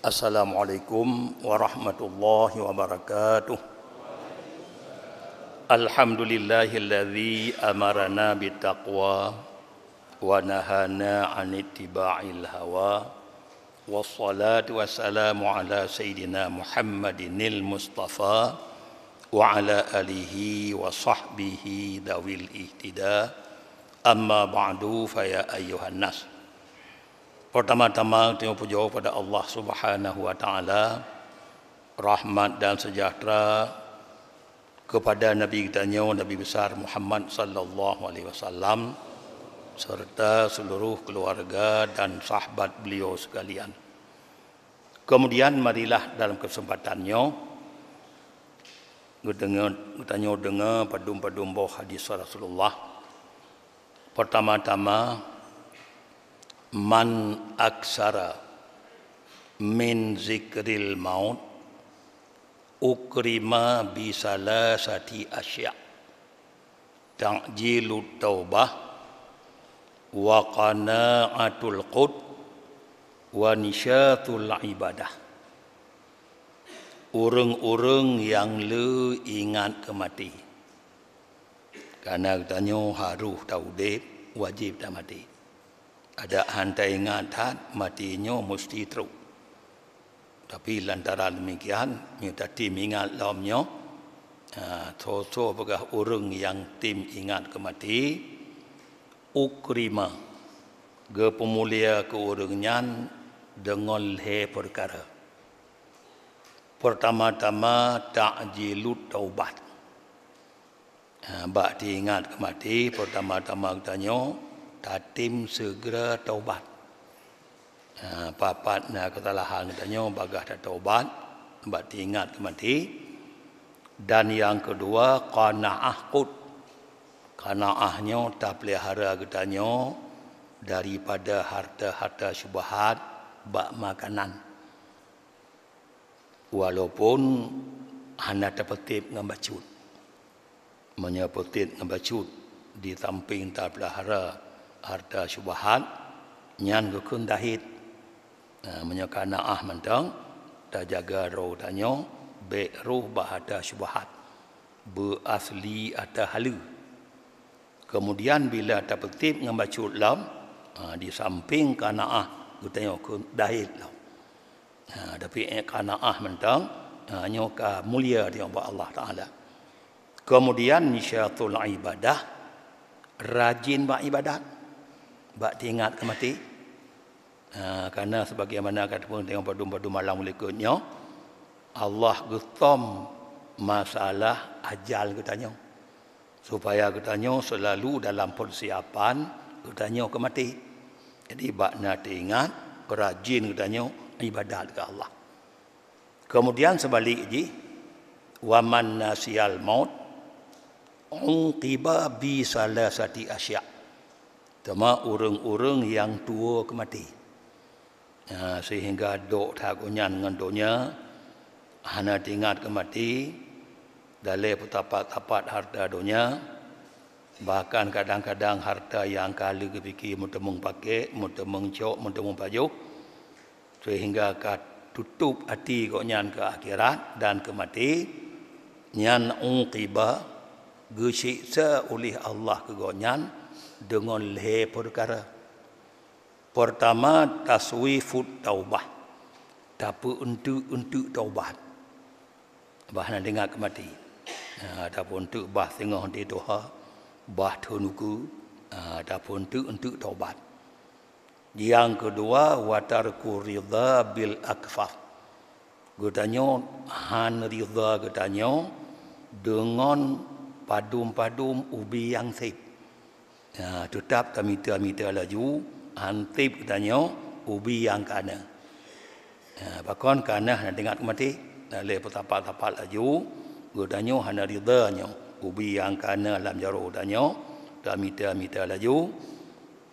Assalamualaikum warahmatullahi wabarakatuh. Alhamdulillahilladzi amarana bittaqwa wa nahana 'anittiba'il hawa. Wassalatu wassalamu ala sayyidina Muhammadinil Mustafa wa ala alihi wa sahbihi dawil ihtida. Amma ba'du fa ya ayyuhan nas. Pertama-tama terima puji kepada Allah Subhanahu wa taala, rahmat dan sejahtera kepada Nabi kita Nabi besar Muhammad sallallahu alaihi wasallam serta seluruh keluarga dan sahabat beliau sekalian. Kemudian marilah dalam kesempatannya dengar padum-padum bawah hadis Rasulullah. Pertama-tama, man aksara min zikril maut ukrima bisalasati asya' ta'jilut taubah wa qana'atul qud wa nisyatul ibadah. Orang-orang yang le ingat kemati, karena katanya harus tahu dep wajib tak mati. Ada hantai ingat matinya mesti teruk. Tapi lantaran demikian, minta tim ingat laumnya, so apakah orang yang tim ingat kemati, ukrima, ke pemulia ke orangnya dengan le perkara. Pertama-tama ta'jilut taubat. Bak diingat kemati, pertama-tama katanya, tatim segera taubat. Papat nak kesalahan katanya bagah dah taubat, bak diingat kemati. Dan yang kedua qanaah qut. Qanaahnya tak pelihara katanya daripada harta-harta syubhat bak makanan. Walaupun hanya terpetip dengan bacut. Menyepetip dengan bacut di samping tak pelihara harta syubhat nyan kekun dahit menyakanaah mentang tak jaga roh tanya be roh bahada syubhat berasli atau halu. Kemudian bila tak petip dengan bacut lam di samping kanaah tanya kun dahit lam. Tapi kanaah mentang hanya ka mulia di hadapan Allah Taala. Kemudian nisyatul ibadah, rajin beribadat. Bak diingat kemati. Karena sebagaimana kata pun tengok padu-padu malam berikutnya, Allah getom masalah ajal katanya. Supaya katanya selalu dalam persiapan katanya kemati. Jadi bak nak diingat, rajin katanya ibadat ke Allah. Kemudian sebalik je, waman nasiyal maut unqiba bi salasati asya'. Cuma orang-orang yang tua kemati. Sehingga dok takunya dengan doknya, hanya ingat kemati, dalai petapat-tapat harta doknya, bahkan kadang-kadang harta yang kali kepikir mutemung pakai, mutemung cok, mutemung pajuh, sehingga tutup hati koknya ke akhirat dan kemati, nyan unqiba, gesiksa oleh Allah ke koknya, dengan le perkara. Pertama taswifut taubah. Tapi untuk taubat. Bahana dengar kemati. Adapun untuk bah tengah di doha, bah tunuku, adapun untuk taubat. Yang kedua watarku ridha bil akfar. Katanya han ridha katanya dengan padum-padum ubi yang sip. Tetap tamita-mita laju hantip katanya ubi yang kana. Bahkan kana nak dengar mati le petapa-tapa laju katanya hana ridanya ubi yang kana lam jaro katanya tamita-mita laju.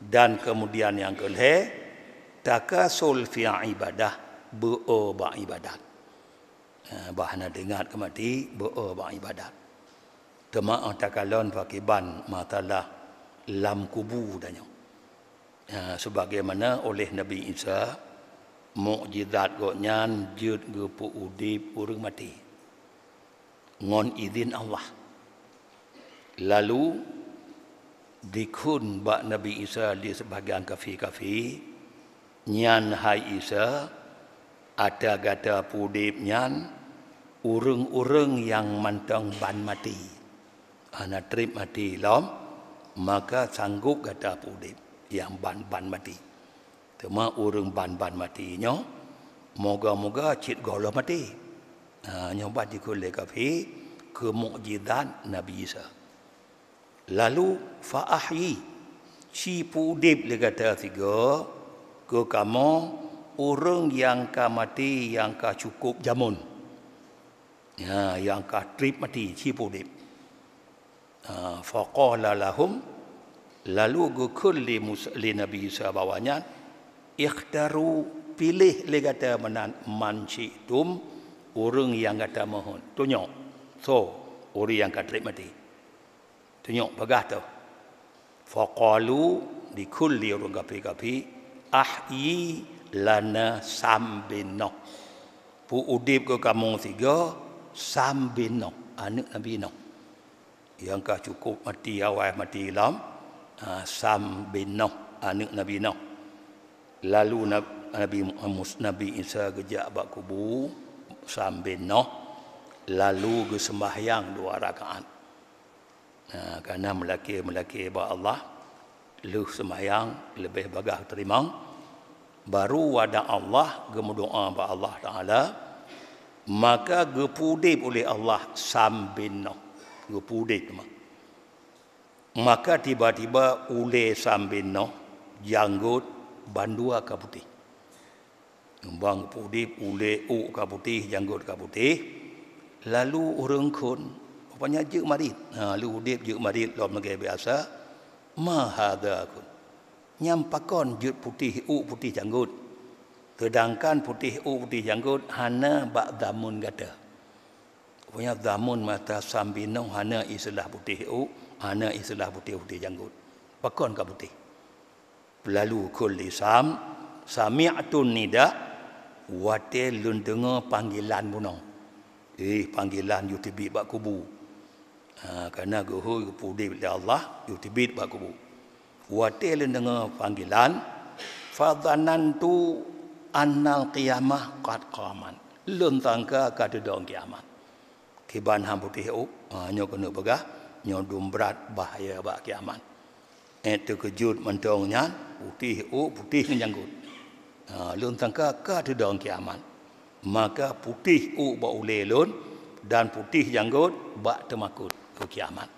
Dan kemudian yang kelih takasul fi ibadah be'oba ibadat. Bahana dengar kemati be'oba ibadat. Temaah takalon fakiban matalah lam kubu danyo. Sebagaimana oleh Nabi Isa mukjizat goknyan jeut gepu udip urang mati. Ngon izin Allah. Lalu dikun bak Nabi Isa di sebahagian kafir-kafir nyan hai Isa ada gada pudip nyan urang-urang yang mantang ban mati. Ana trip mati lom maka sanggup gada pudip yang ban mati. Cuma urang ban matinya moga-moga cit golo mati. Nyoba dikun le kafir ke mukjizat Nabi Isa. Lalu fa'ahyi si pudip le kata tiga ke kamu orang yang ka mati yang ka cukup jamun. Yang ka trip mati si pudip. Faqala lahum lalu gukul li Nabi Isa bawanya ikhtaru pilih le kata man syi'tum orang yang kata mohon. Tunjuk. So orang yang ka trip mati. Tunjuk bagah tu. Faqalu di kulli urang kapi-kapi ahyi lana sambino. Pu udip ke kamu tiga sambino anak Nabi Nuh. Yang kah cukup mati awal mati lam sambino anak Nabi Nuh. Lalu Nabi Isa gejak bak kubu sambino lalu ge sembahyang 2 rakaat. Kerana melaki ba Allah lu sembahyang lebih bagah terima baru wada Allah gemudoa ba Allah Taala maka gepudip oleh Allah sambino gepudip maka tiba-tiba ule sambino janggut bandua ka putih bang pudip ule ka putih janggut ka putih lalu urang kun rupanya jeuk marit. Lu udip jeuk marit lom negeri biasa. Ma hadza kun. Nyampakon jeuk putih putih janggut. Sedangkan putih putih janggut hana bak zamun gada. Rupanya zamun mata sambino hana istilah putih hana istilah putih janggut. Pakon ka putih. Lalu kulli sami'tun nida wate lun dengar panggilan bunong. Panggilan yutibi bak kubu. Kerana guhu pudip oleh Allah yutibit bak kubu. Watil dengar panggilan fadhanantu annal qiyamah qad qaman. Lun tangka kada dong kiamat. Kiban ham putih nyo kena begah nyo dumbrat bahaya bak kiamat. Itu kejut mentongnya putih janggut. Lun tangka kada dong kiamat. Maka putih bak ule lun dan putih janggut bak temakut ke kiamat.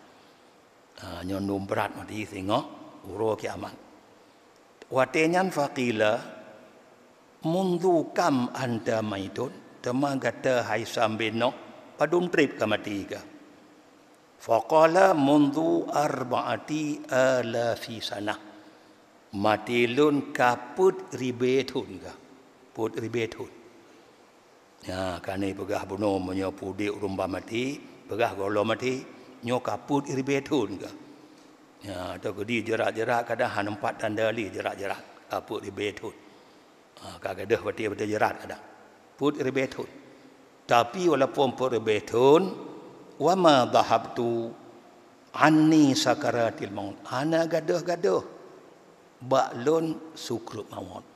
Nyondum berat mati tengok uro kiamat. Watenyan faqila mundu kam anta maitun temagata hai sambino padum trip ka mati ka. Faqala mundu arba'ati alafi sanah. Mati lun kaput ribetun ka. Put ribetun. Kani pegah bunuh menyapu di rumba mati, pegah golo mati, nyo kaput iribetun ke. Atau kedi jerak-jerak kadang hanampat tandali jerak-jerak kaput iribetun. Kagadah bati jerat kadang. Put iribetun. Tapi walaupun put iribetun, wama dhahabtu anni sakaratil maut. Ana gadah-gadah. Baklun sukrut maut.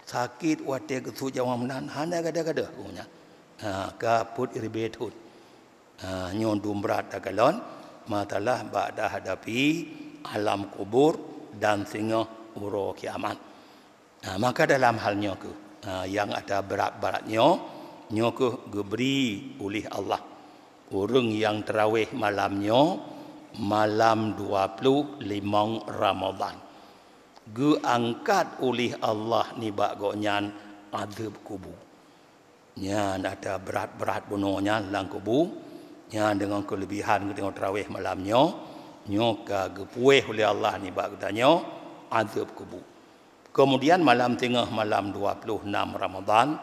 Sakit wate kesu jawamnan hana gada-gada punya. Kaput iribetun. Nyon dumbrat agalon matalah ba'da hadapi alam kubur dan singa uro kiamat. Maka dalam halnya ke yang ada berat-beratnya nyo ke geberi oleh Allah. Orang yang terawih malamnya malam 25 Ramadan. Angkat oleh Allah ni bak gonyan azab kubur. Nya ada berat-berat bunuhnya lang kubur. Nya dengan kelebihan dengan tarawih malamnya nyo ka gepuih oleh Allah ni bak katanya azab kubur. Kemudian malam tengah malam 26 Ramadan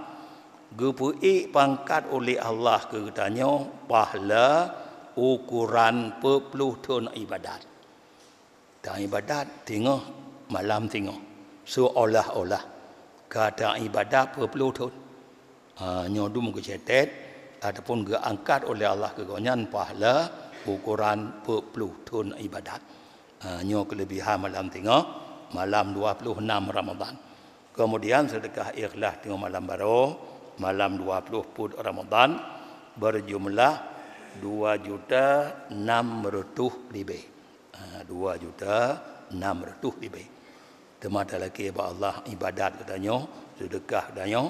gepuih pangkat oleh Allah ke katanya pahala ukuran 40 tahun ibadat. kata ibadat tengok malam tengok seolah-olah kata ibadat perlu tu nyodum ke cetet ataupun ke angkat oleh Allah ke gonyan pahala ukuran perlu tun ibadat nyo kelebihan malam tengok malam 26 Ramadan. Kemudian sedekah ikhlas tengok malam baru malam 20 pun Ramadan berjumlah 2.600.000 lebih. 2.600.000 lebih. Temata lagi Allah ibadat katanya, sedekah katanya,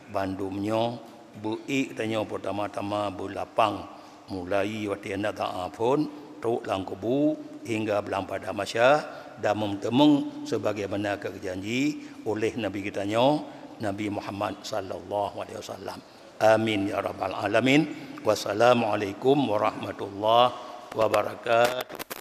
bandumnya bui katanya pertama-tama bulapang mulai waktu nada pun tuk langkubu hingga belang pada masa dan memtemung sebagaimana kejanji oleh Nabi kitanya Nabi Muhammad sallallahu alaihi wasallam. Amin ya rabbal alamin. Wassalamualaikum warahmatullahi wabarakatuh.